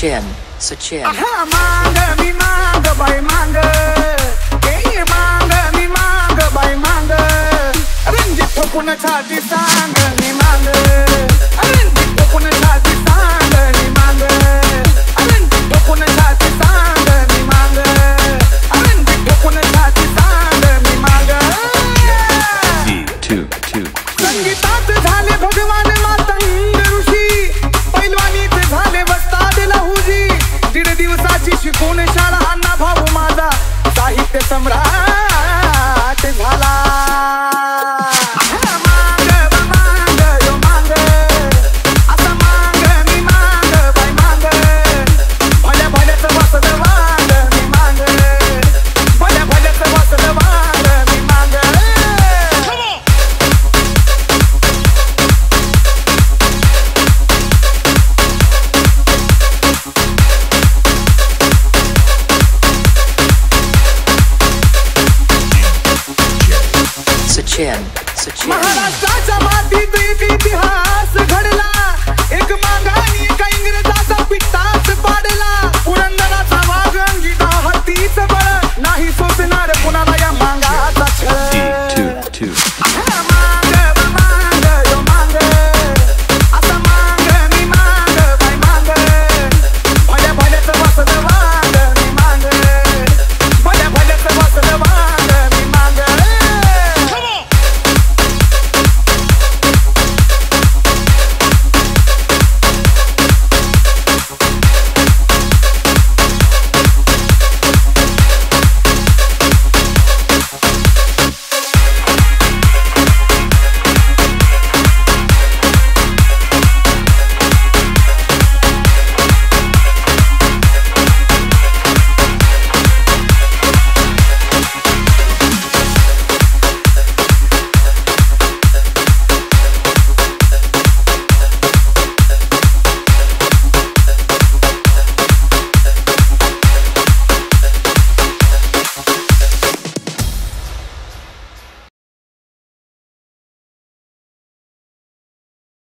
Sachin, Sachin. Mang mi mang bay mang ke mang mi mang bay mang ranjit thopuna chati sang mi mang ranjit thopuna chati sang mi mang ranjit thopuna chati sang mi mang ranjit thopuna chati sang mi mang संगीतात झाले भगवान मातंग ऋषी पैलवानीत झाले वस्ताद लहुजी दीड दिवसाची शिकून शाळा अण्णा भाऊ माझा साहित्य सम्राट झाला मांग मांग यो मांग असं मांग मी मांग बाय मांग भल्या भल्याचं वासद वांग मी मांग भल्या भल्याचं वासद वांग मी मांग Sachin, Sachin. महाराष्ट्राच्या